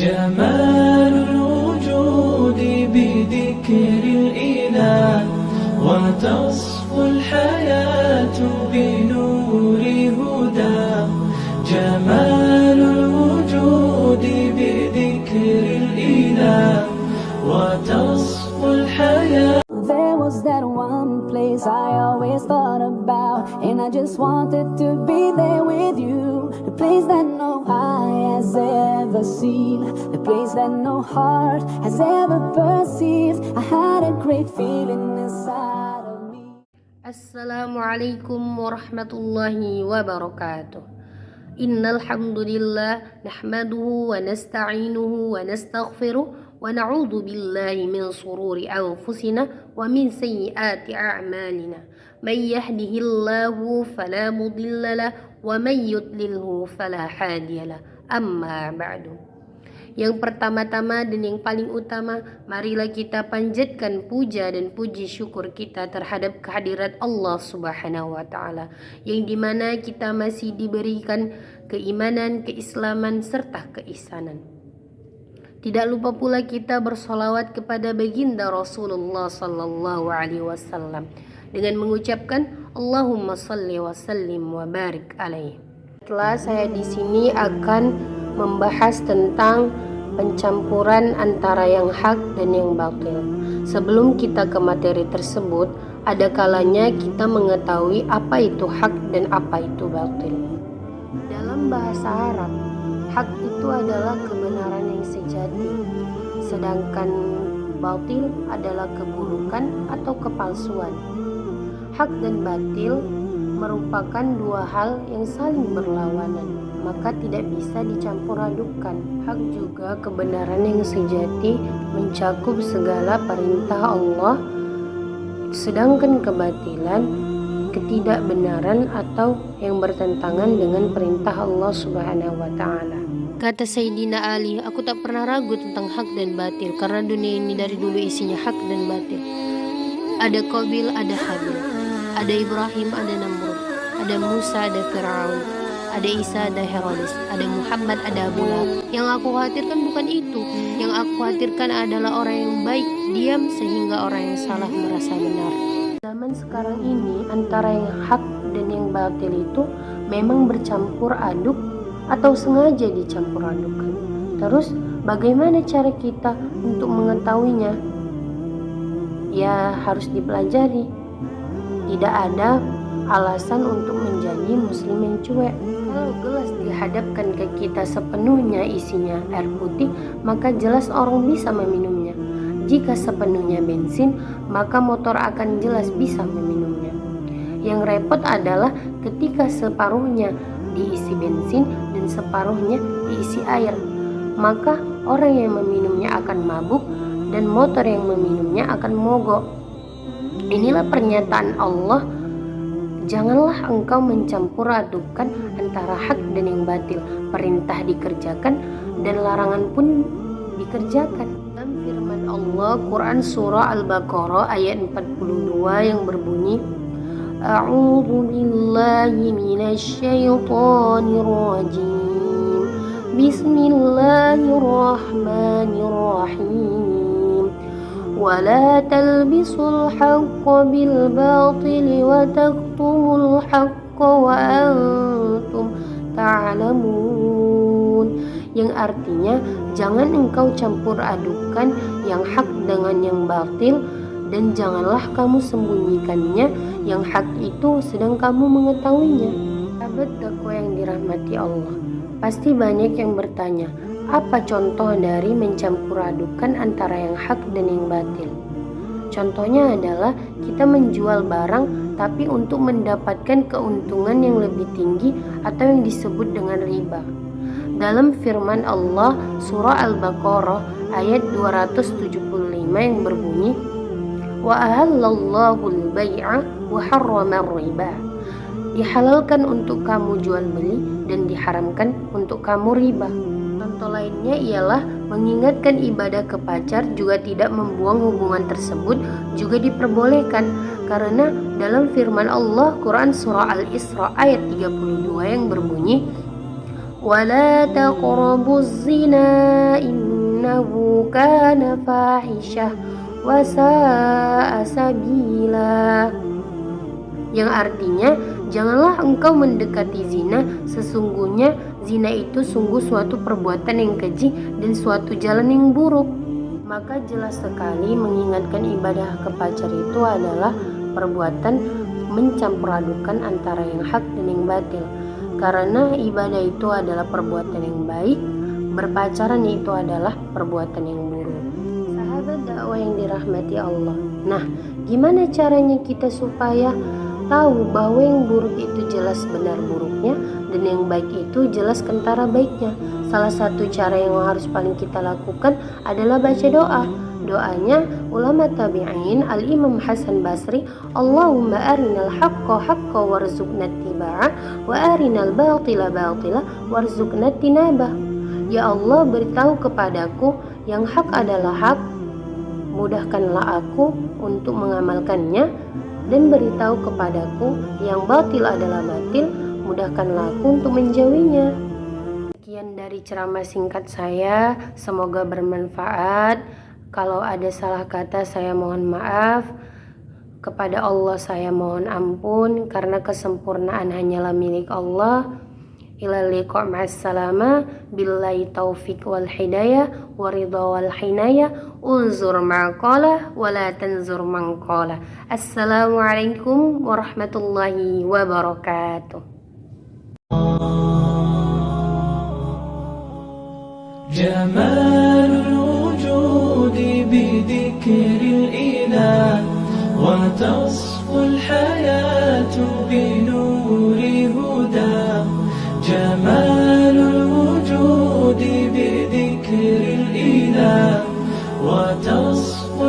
جمال الوجود بذكر الإله وتصفو الحياة بنور هداه جمال الوجود بذكر الإله وتصفو الحياة. There was that one place I always thought about, and I just wanted to be there with you. The place that no eye has ever seen, the place that no heart has ever perceived. I had a great feeling inside of me. Assalamualaikum warahmatullahi wabarakatuh. Innal hamdalillah nahmaduhu wa nasta'inuhu wa nastaghfiruh wa na'udzu billahi min shururi anfusina wa min sayyiati a'malina. May yahdihillahu fala mudilla lahu wa may yudlilhu fala hadiyalah. Amma ba'du. Yang pertama-tama dan yang paling utama, marilah kita panjatkan puja dan puji syukur kita terhadap kehadirat Allah Subhanahu wa Ta'ala, yang dimana kita masih diberikan keimanan, keislaman, serta keisanan. Tidak lupa pula kita bersolawat kepada baginda Rasulullah Sallallahu Alaihi Wasallam dengan mengucapkan Allahumma salli wa sallim wa barik alaih. Setelah saya di sini akan membahas tentang pencampuran antara yang hak dan yang batil. Sebelum kita ke materi tersebut, ada kalanya kita mengetahui apa itu hak dan apa itu batil. Dalam bahasa Arab, hak itu adalah kebenaran yang sejati, sedangkan batil adalah keburukan atau kepalsuan. Hak dan batil merupakan dua hal yang saling berlawanan, maka tidak bisa dicampur adukan. Hak juga kebenaran yang sejati mencakup segala perintah Allah, sedangkan kebatilan ketidakbenaran atau yang bertentangan dengan perintah Allah Subhanahu wa Ta'ala. Kata Sayyidina Ali, aku tak pernah ragu tentang hak dan batil, karena dunia ini dari dulu isinya hak dan batil. Ada Qabil, ada Habil, ada Ibrahim, ada Namrud, ada Musa, ada Fir'aun, ada Isa, ada Herodes, ada Muhammad, ada Abu Lahab. Yang aku khawatirkan bukan itu. Yang aku khawatirkan adalah orang yang baik diam sehingga orang yang salah merasa benar. Zaman sekarang ini antara yang hak dan yang batil itu memang bercampur aduk atau sengaja dicampur adukan. Terus bagaimana cara kita untuk mengetahuinya? Ya harus dipelajari. Tidak ada alasan untuk menjadi muslim yang cuek. Kalau gelas dihadapkan ke kita sepenuhnya isinya air putih, maka jelas orang bisa meminumnya. Jika sepenuhnya bensin, maka motor akan jelas bisa meminumnya. Yang repot adalah ketika separuhnya diisi bensin dan separuhnya diisi air, maka orang yang meminumnya akan mabuk dan motor yang meminumnya akan mogok. Inilah pernyataan Allah, janganlah engkau mencampur adukan antara hak dan yang batil. Perintah dikerjakan dan larangan pun dikerjakan. Dalam firman Allah, Quran Surah Al-Baqarah ayat 42 yang berbunyi, A'udzu billahi minasy syaithanir rajim. Bismillahirrahmanirrahim. ولا تلبسوا الحق بالباطل وتكتموا الحق وأنتم تعلمون, yang artinya jangan engkau campur adukan yang hak dengan yang batil, dan janganlah kamu sembunyikannya yang hak itu sedang kamu mengetahuinya. Sahabat dakwah yang dirahmati Allah, pasti banyak yang bertanya, apa contoh dari mencampur adukan antara yang hak dan yang batil? Contohnya adalah kita menjual barang tapi untuk mendapatkan keuntungan yang lebih tinggi atau yang disebut dengan riba. Dalam firman Allah surah Al-Baqarah ayat 275 yang berbunyi, Wa ahallallahu al-bai'a wa harrama ar-riba. Dihalalkan untuk kamu jual beli dan diharamkan untuk kamu riba. Contoh lainnya ialah mengingatkan ibadah ke pacar juga tidak membuang hubungan tersebut juga diperbolehkan, karena dalam firman Allah Quran surah Al-Isra ayat 32 yang berbunyi, ولا تقربوا الزنا إنه كان فاحشة وساء سبيلا. Yang artinya, janganlah engkau mendekati zina, sesungguhnya zina itu sungguh suatu perbuatan yang keji dan suatu jalan yang buruk. Maka jelas sekali mengingatkan ibadah ke pacar itu adalah perbuatan mencampuradukan antara yang hak dan yang batil. Karena ibadah itu adalah perbuatan yang baik, berpacaran itu adalah perbuatan yang buruk. Sahabat dakwah yang dirahmati Allah. Nah, gimana caranya kita supaya tahu bahwa yang buruk itu jelas benar buruknya dan yang baik itu jelas kentara baiknya? Salah satu cara yang harus paling kita lakukan adalah baca doa. Doanya ulama tabi'in Al-Imam Hasan Basri, Allahumma arinal haqqa haqqa warzuqna ittiba'a wa arinal batila batila warzuqna tinabah. Ya Allah, beritahu kepadaku yang hak adalah hak, mudahkanlah aku untuk mengamalkannya, dan beritahu kepadaku yang batil adalah batil, mudahkanlah aku untuk menjauhinya. Sekian dari ceramah singkat saya, semoga bermanfaat. Kalau ada salah kata saya mohon maaf. Kepada Allah saya mohon ampun, karena kesempurnaan hanyalah milik Allah. Ila liqa' ma'assalama, billahi taufiq wal hidayah, waridha wal hinayah, unzur ma'qala, wala tanzur manqala. Assalamualaikum warahmatullahi wabarakatuh. جمال الوجود بذكر الإله وتصفو الحياة بنور هداه. جمال الوجود بذكر الإله وتصفو